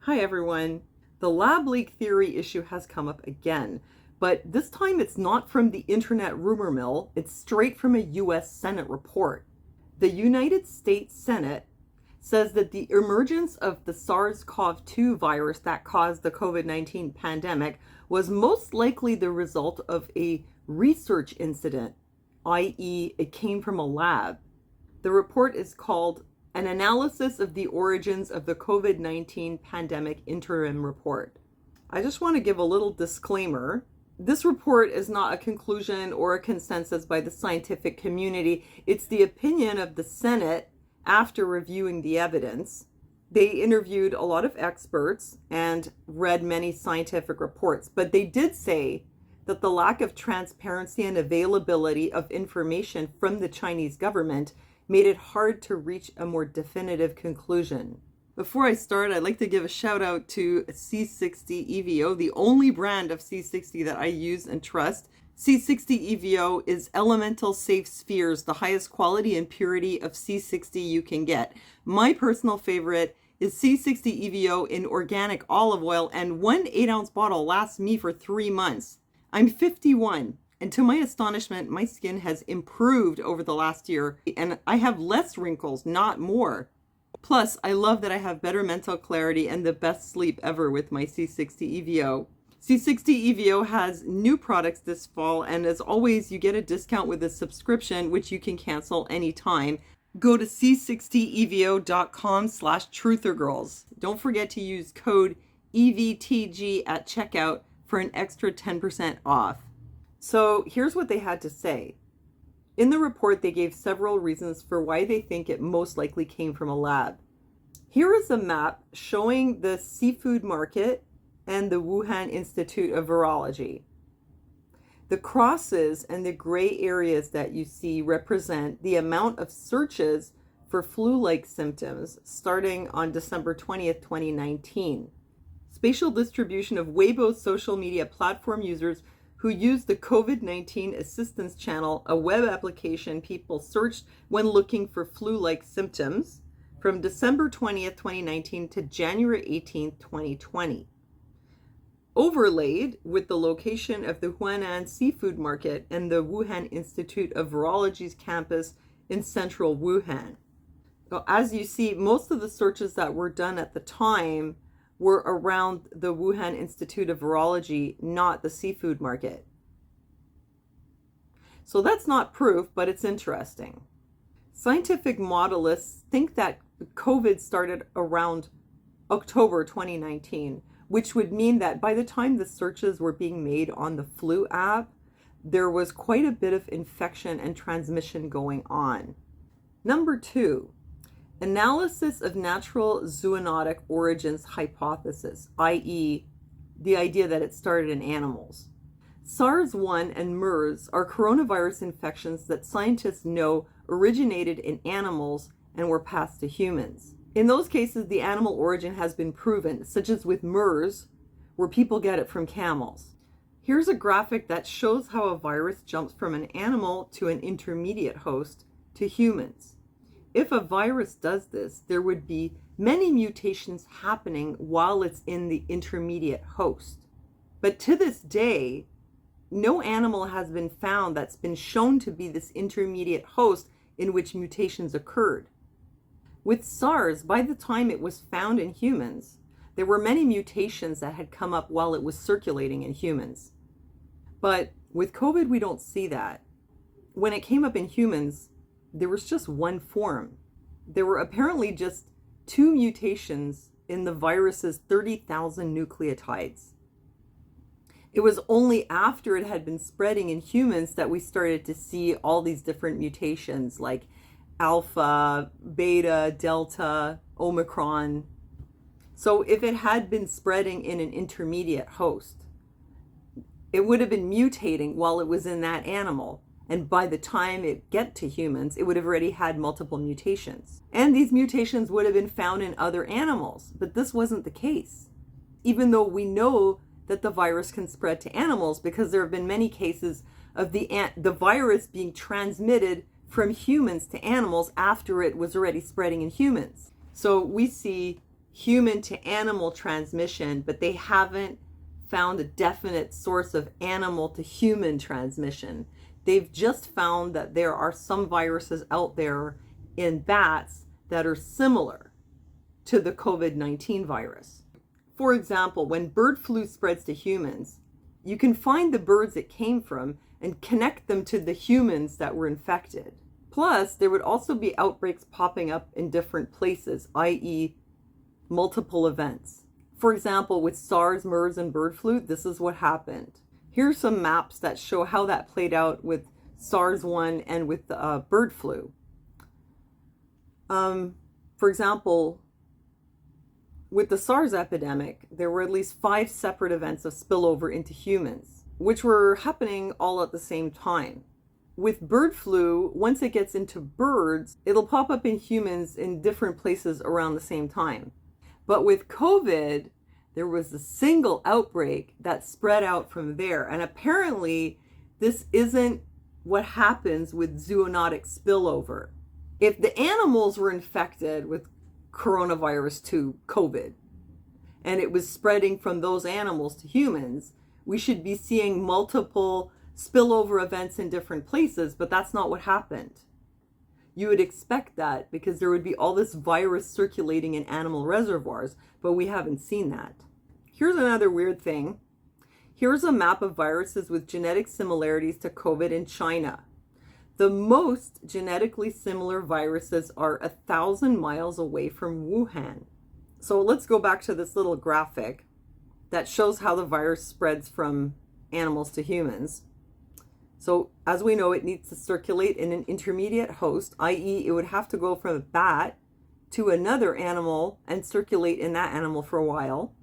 Hi everyone. The lab leak theory issue has come up again, but this time it's not from the internet rumor mill, it's straight from a US Senate report. The United States Senate says that the emergence of the SARS-CoV-2 virus that caused the COVID-19 pandemic was most likely the result of a research incident, i.e., it came from a lab. The report is called An Analysis of the Origins of the COVID-19 Pandemic Interim Report. I just want to give a little disclaimer. This report is not a conclusion or a consensus by the scientific community. It's the opinion of the Senate after reviewing the evidence. They interviewed a lot of experts and read many scientific reports, but they did say that the lack of transparency and availability of information from the Chinese government made it hard to reach a more definitive conclusion. Before I start, I'd like to give a shout out to C60 EVO, the only brand of C60 that I use and trust. C60 EVO is elemental safe spheres, the highest quality and purity of C60 you can get. My personal favorite is C60 EVO in organic olive oil, and one 8-ounce bottle lasts me for 3 months. I'm 51. And to my astonishment, my skin has improved over the last year, and I have less wrinkles, not more. Plus, I love that I have better mental clarity and the best sleep ever with my C60 EVO. C60 EVO has new products this fall, and as always, you get a discount with a subscription, which you can cancel anytime. Go to c60evo.com/truthergirls. Don't forget to use code EVTG at checkout for an extra 10% off. So here's what they had to say. In the report, they gave several reasons for why they think it most likely came from a lab. Here is a map showing the seafood market and the Wuhan Institute of Virology. The crosses and the gray areas that you see represent the amount of searches for flu-like symptoms starting on December 20th, 2019. Spatial distribution of Weibo's social media platform users who used the COVID-19 Assistance Channel, a web application people searched when looking for flu-like symptoms, from December 20th, 2019 to January 18th, 2020. Overlaid with the location of the Huanan Seafood Market and the Wuhan Institute of Virology's campus in central Wuhan. So as you see, most of the searches that were done at the time were around the Wuhan Institute of Virology, not the seafood market. So that's not proof, but it's interesting. Scientific modelists think that COVID started around October 2019, which would mean that by the time the searches were being made on the flu app, there was quite a bit of infection and transmission going on. Number 2, analysis of natural zoonotic origins hypothesis, i.e., the idea that it started in animals. SARS-1 and MERS are coronavirus infections that scientists know originated in animals and were passed to humans. In those cases, the animal origin has been proven, such as with MERS, where people get it from camels. Here's a graphic that shows how a virus jumps from an animal to an intermediate host to humans. If a virus does this, there would be many mutations happening while it's in the intermediate host. But to this day, no animal has been found that's been shown to be this intermediate host in which mutations occurred. With SARS, by the time it was found in humans, there were many mutations that had come up while it was circulating in humans. But with COVID, we don't see that. When it came up in humans, there was just one form. There were apparently just 2 mutations in the virus's 30,000 nucleotides. It was only after it had been spreading in humans that we started to see all these different mutations like alpha, beta, delta, omicron. So if it had been spreading in an intermediate host, it would have been mutating while it was in that animal. And by the time it get to humans, it would have already had multiple mutations. And these mutations would have been found in other animals, but this wasn't the case. Even though we know that the virus can spread to animals because there have been many cases of the virus being transmitted from humans to animals after it was already spreading in humans. So we see human to animal transmission, but they haven't found a definite source of animal to human transmission. They've just found that there are some viruses out there in bats that are similar to the COVID-19 virus. For example, when bird flu spreads to humans, you can find the birds it came from and connect them to the humans that were infected. Plus, there would also be outbreaks popping up in different places, i.e., multiple events. For example, with SARS, MERS, and bird flu, this is what happened. Here's some maps that show how that played out with SARS-1 and with the bird flu. For example, with the SARS epidemic, there were at least 5 separate events of spillover into humans, which were happening all at the same time. With bird flu, once it gets into birds, it'll pop up in humans in different places around the same time. But with COVID, there was a single outbreak that spread out from there. And apparently, this isn't what happens with zoonotic spillover. If the animals were infected with coronavirus to COVID, and it was spreading from those animals to humans, we should be seeing multiple spillover events in different places, but that's not what happened. You would expect that because there would be all this virus circulating in animal reservoirs, but we haven't seen that. Here's another weird thing. Here's a map of viruses with genetic similarities to COVID in China. The most genetically similar viruses are 1,000 miles away from Wuhan. So let's go back to this little graphic that shows how the virus spreads from animals to humans. So as we know, it needs to circulate in an intermediate host, i.e. it would have to go from a bat to another animal and circulate in that animal for a while.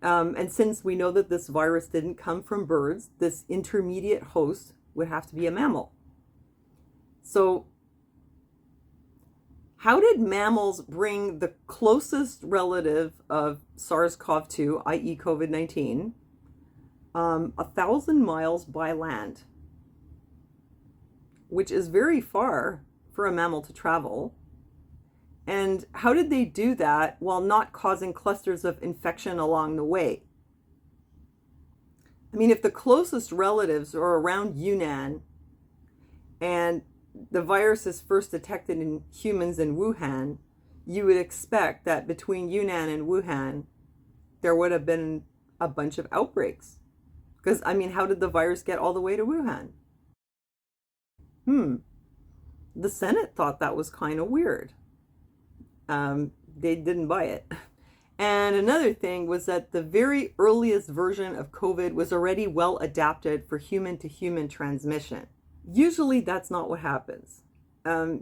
And since we know that this virus didn't come from birds, this intermediate host would have to be a mammal. So how did mammals bring the closest relative of SARS-CoV-2, i.e. COVID-19, 1,000 miles by land, which is very far for a mammal to travel? And how did they do that while not causing clusters of infection along the way? I mean, if the closest relatives are around Yunnan and the virus is first detected in humans in Wuhan, you would expect that between Yunnan and Wuhan, there would have been a bunch of outbreaks. Because, I mean, how did the virus get all the way to Wuhan? The Senate thought that was kind of weird. They didn't buy it. And another thing was that the very earliest version of COVID was already well adapted for human-to-human transmission. Usually that's not what happens.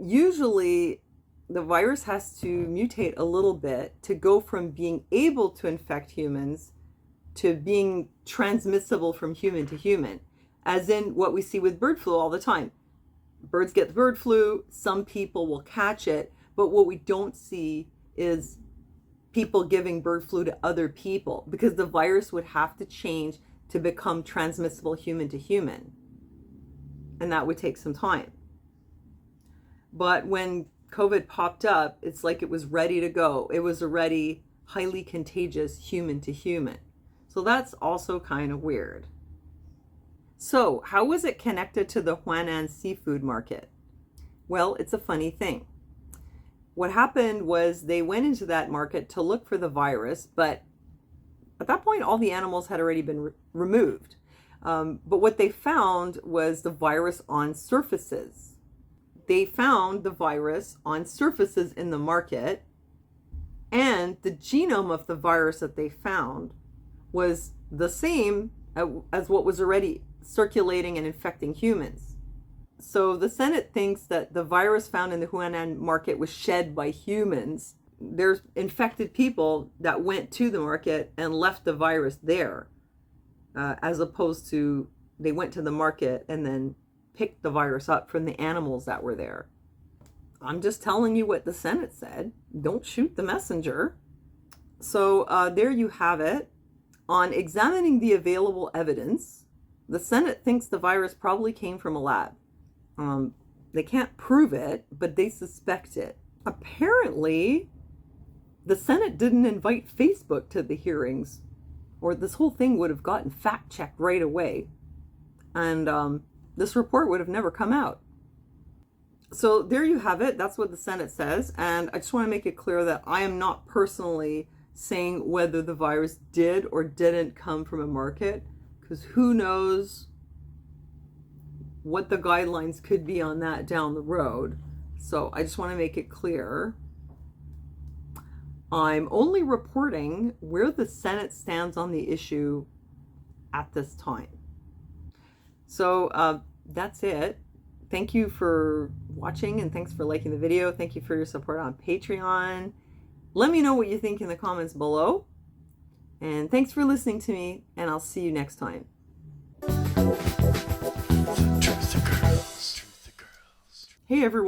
Usually the virus has to mutate a little bit to go from being able to infect humans to being transmissible from human to human, as in what we see with bird flu all the time. Birds get the bird flu, some people will catch it, but what we don't see is people giving bird flu to other people, because the virus would have to change to become transmissible human to human. And that would take some time. But when COVID popped up, it's like it was ready to go. It was already highly contagious human to human. So that's also kind of weird. So how was it connected to the Huanan seafood market? Well, it's a funny thing. What happened was they went into that market to look for the virus, but at that point, all the animals had already been removed. But what they found was the virus on surfaces. They found the virus on surfaces in the market, and the genome of the virus that they found was the same as what was already circulating and infecting humans. So the Senate thinks that the virus found in the Huanan market was shed by humans. There's infected people that went to the market and left the virus there, as opposed to they went to the market and then picked the virus up from the animals that were there. I'm just telling you what the Senate said. Don't shoot the messenger. So there you have it. On examining the available evidence, the Senate thinks the virus probably came from a lab. They can't prove it, but they suspect it. Apparently, the Senate didn't invite Facebook to the hearings, or this whole thing would have gotten fact-checked right away. And this report would have never come out. So there you have it. That's what the Senate says. And I just want to make it clear that I am not personally saying whether the virus did or didn't come from a market, because who knows what the guidelines could be on that down the road. So I just want to make it clear. I'm only reporting where the Senate stands on the issue at this time. So that's it. Thank you for watching, and thanks for liking the video. Thank you for your support on Patreon. Let me know what you think in the comments below. And thanks for listening to me, and I'll see you next time. Hey everyone.